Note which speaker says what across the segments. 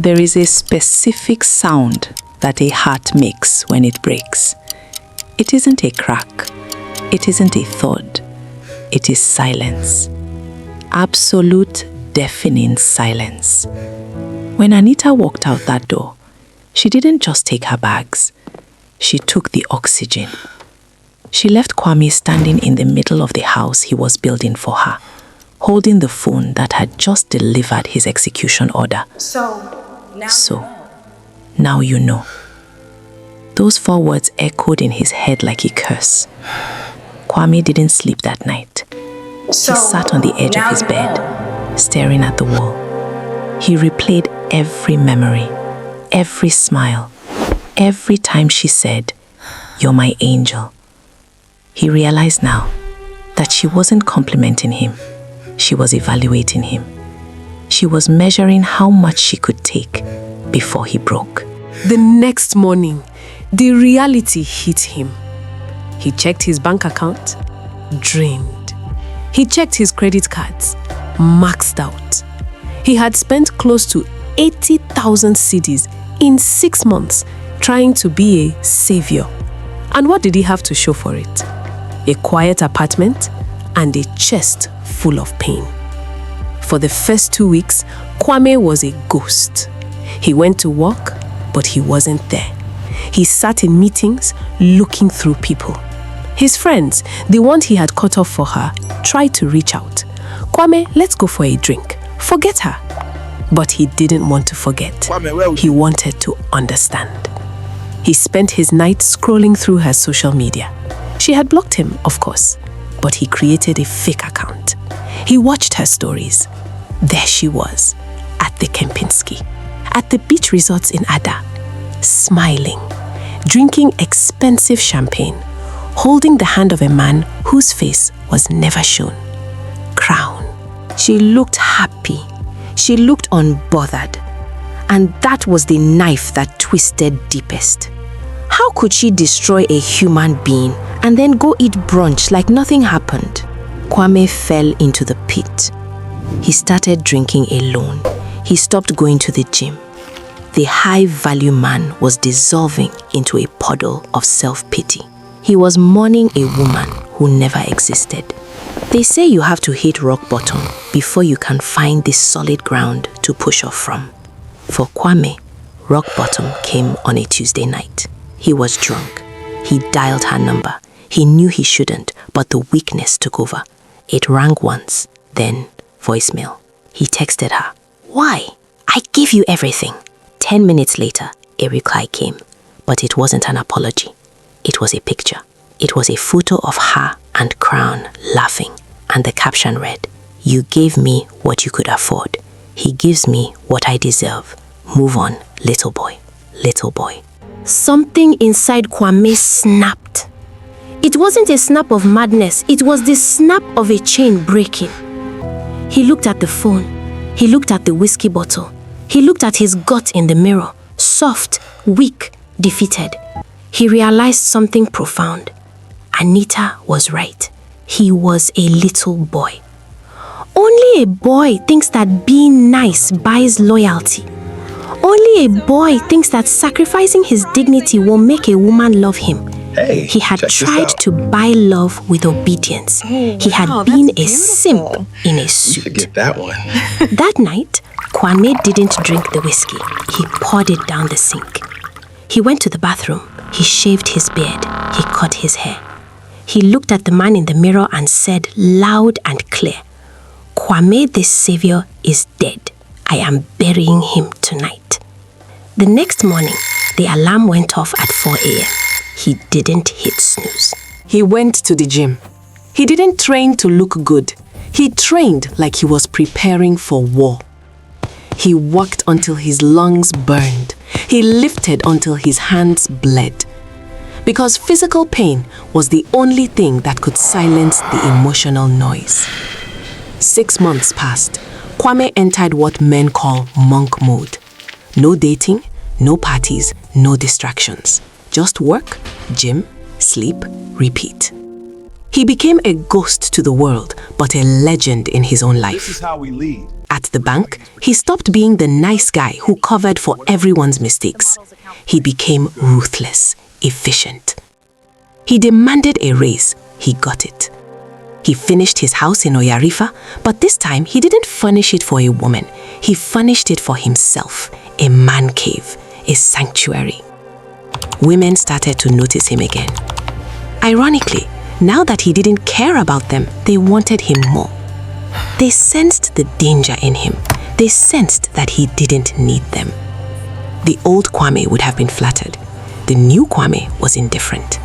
Speaker 1: There is a specific sound that a heart makes when it breaks. It isn't a crack. It isn't a thud. It is silence. Absolute, deafening silence. When Anita walked out that door, she didn't just take her bags. She took the oxygen. She left Kwame standing in the middle of the house he was building for her, holding the phone that had just delivered his execution order. So, now you know. Those 4 words echoed in his head like a curse. Kwame didn't sleep that night. He sat on the edge of his bed, staring at the wall. He replayed every memory, every smile, every time she said, "You're my angel." He realized now that she wasn't complimenting him. She was evaluating him. She was measuring how much she could take before he broke.
Speaker 2: The next morning, the reality hit him. He checked his bank account, drained. He checked his credit cards, maxed out. He had spent close to 80,000 cedis in 6 months trying to be a savior. And what did he have to show for it? A quiet apartment and a chest full of pain. For the first 2 weeks, Kwame was a ghost. He went to work, but he wasn't there. He sat in meetings, looking through people. His friends, the ones he had cut off for her, tried to reach out. "Kwame, let's go for a drink. Forget her." But he didn't want to forget. He wanted to understand. He spent his night scrolling through her social media. She had blocked him, of course, but he created a fake account. He watched her stories. There she was, at the Kempinski, at the beach resorts in Ada, smiling, drinking expensive champagne, holding the hand of a man whose face was never shown. Crown.
Speaker 3: She looked happy. She looked unbothered. And that was the knife that twisted deepest. How could she destroy a human being and then go eat brunch like nothing happened? Kwame fell into the pit. He started drinking alone. He stopped going to the gym. The high-value man was dissolving into a puddle of self-pity. He was mourning a woman who never existed. They say you have to hit rock bottom before you can find the solid ground to push off from. For Kwame, rock bottom came on a Tuesday night. He was drunk. He dialed her number. He knew he shouldn't, but the weakness took over. It rang once, then voicemail. He texted her, "Why? I give you everything." 10 minutes later, a reply came, but it wasn't an apology. It was a picture. It was a photo of her and Crown laughing, and the caption read, "You gave me what you could afford. He gives me what I deserve. Move on, little boy, little boy." Something inside Kwame snapped. It wasn't a snap of madness, it was the snap of a chain breaking. He looked at the phone. He looked at the whiskey bottle. He looked at his gut in the mirror, soft, weak, defeated. He realized something profound. Anita was right. He was a little boy. Only a boy thinks that being nice buys loyalty. Only a boy thinks that sacrificing his dignity will make a woman love him.
Speaker 4: Hey,
Speaker 3: he had tried to buy love with obedience. He had been a simp in a suit.
Speaker 4: Forget that one.
Speaker 3: That night, Kwame didn't drink the whiskey. He poured it down the sink. He went to the bathroom. He shaved his beard. He cut his hair. He looked at the man in the mirror and said loud and clear, "Kwame, this savior, is dead. I am burying him tonight." The next morning, the alarm went off at 4 a.m. He didn't hit snooze.
Speaker 2: He went to the gym. He didn't train to look good. He trained like he was preparing for war. He worked until his lungs burned. He lifted until his hands bled. Because physical pain was the only thing that could silence the emotional noise. 6 months passed. Kwame entered what men call monk mode. No dating, no parties, no distractions. Just work, gym, sleep, repeat.
Speaker 3: He became a ghost to the world, but a legend in his own life.
Speaker 4: This is how we lead.
Speaker 3: At the bank, he stopped being the nice guy who covered for everyone's mistakes. He became ruthless, efficient. He demanded a raise. He got it. He finished his house in Oyarifa, but this time he didn't furnish it for a woman. He furnished it for himself, a man cave, a sanctuary. Women started to notice him again. Ironically, now that he didn't care about them, they wanted him more. They sensed the danger in him. They sensed that he didn't need them. The old Kwame would have been flattered. The new Kwame was indifferent.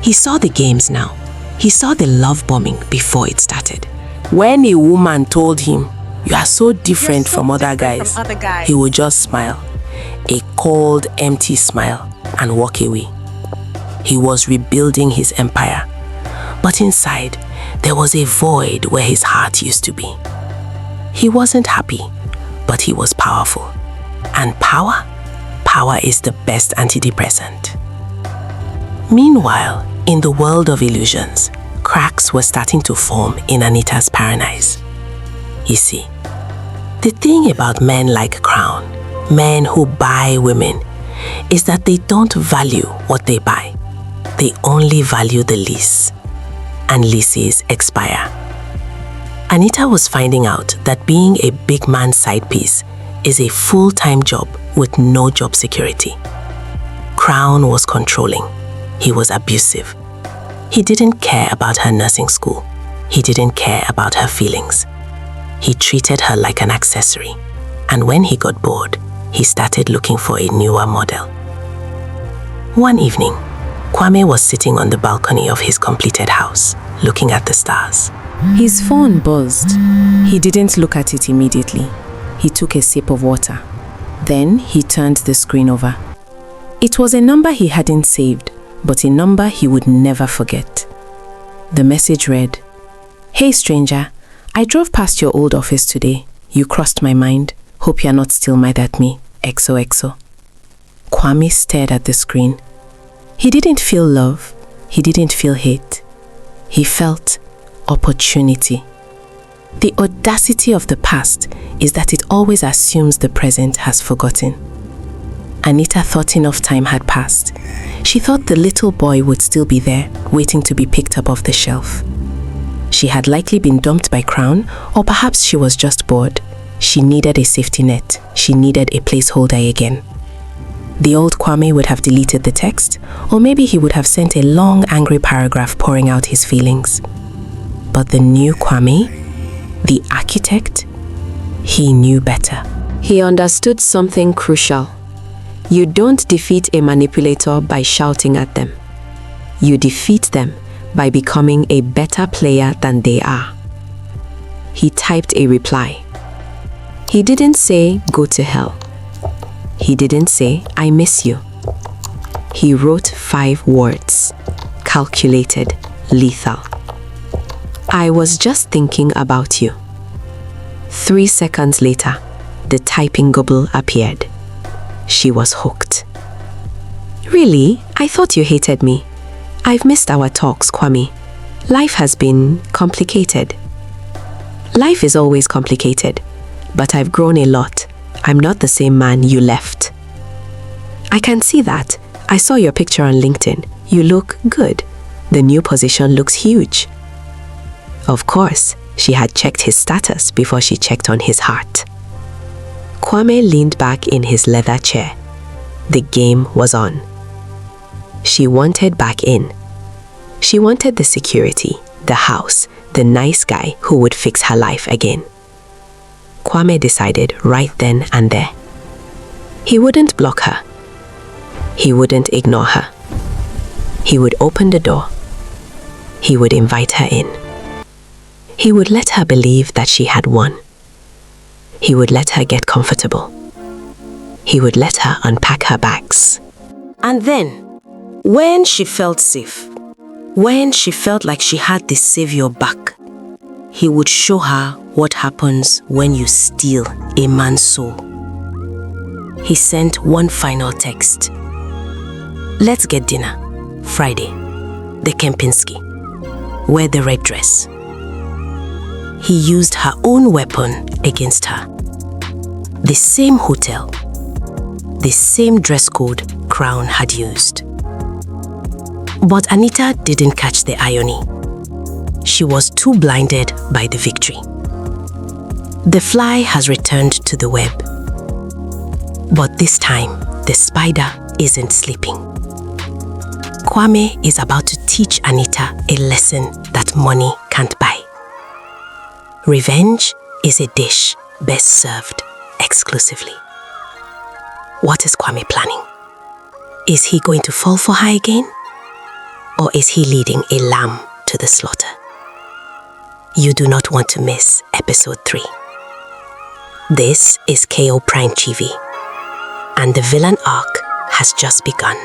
Speaker 3: He saw the games now. He saw the love bombing before it started.
Speaker 2: When a woman told him, "You are so different from other guys," he would just smile. A cold, empty smile and walk away. He was rebuilding his empire. But inside, there was a void where his heart used to be. He wasn't happy, but he was powerful. And power is the best antidepressant. Meanwhile, in the world of illusions, cracks were starting to form in Anita's paradise. You see, the thing about men like Crown, men who buy women, is that they don't value what they buy. They only value the lease. And leases expire. Anita was finding out that being a big man's side piece is a full-time job with no job security. Crown was controlling. He was abusive. He didn't care about her nursing school. He didn't care about her feelings. He treated her like an accessory. And when he got bored, he started looking for a newer model. One evening, Kwame was sitting on the balcony of his completed house, looking at the stars. His phone buzzed. He didn't look at it immediately. He took a sip of water. Then he turned the screen over. It was a number he hadn't saved, but a number he would never forget. The message read, "Hey stranger, I drove past your old office today. You crossed my mind. Hope you're not still mad at me. XOXO." Kwame stared at the screen. He didn't feel love. He didn't feel hate. He felt opportunity. The audacity of the past is that it always assumes the present has forgotten. Anita thought enough time had passed. She thought the little boy would still be there, waiting to be picked up off the shelf. She had likely been dumped by Crown, or perhaps she was just bored. She needed a safety net. She needed a placeholder again. The old Kwame would have deleted the text, or maybe he would have sent a long, angry paragraph pouring out his feelings. But the new Kwame, the architect, he knew better.
Speaker 3: He understood something crucial. You don't defeat a manipulator by shouting at them. You defeat them by becoming a better player than they are. He typed a reply. He didn't say, "Go to hell." He didn't say, "I miss you." He wrote 5 words, calculated, lethal. "I was just thinking about you." 3 seconds later, the typing gobble appeared. She was hooked. "Really? I thought you hated me. I've missed our talks, Kwame. Life has been complicated." Life is always complicated, but I've grown a lot. I'm not the same man you left. "I can see that. I saw your picture on LinkedIn. You look good. The new position looks huge." Of course, she had checked his status before she checked on his heart. Kwame leaned back in his leather chair. The game was on. She wanted back in. She wanted the security, the house, the nice guy who would fix her life again. Kwame decided right then and there. He wouldn't block her. He wouldn't ignore her. He would open the door. He would invite her in. He would let her believe that she had won. He would let her get comfortable. He would let her unpack her bags. And then, when she felt safe, when she felt like she had the savior back, he would show her what happens when you steal a man's soul. He sent one final text. "Let's get dinner. Friday. The Kempinski." wear the red dress. He used her own weapon against her. The same hotel, the same dress code Crown had used. But Anita didn't catch the irony. She was too blinded by the victory. The fly has returned to the web. But this time, the spider isn't sleeping. Kwame is about to teach Anita a lesson that money can't buy. Revenge is a dish best served exclusively. What is Kwame planning? Is he going to fall for her again? Or is he leading a lamb to the slaughter? You do not want to miss episode 3. This is KO Prime TV, and the villain arc has just begun.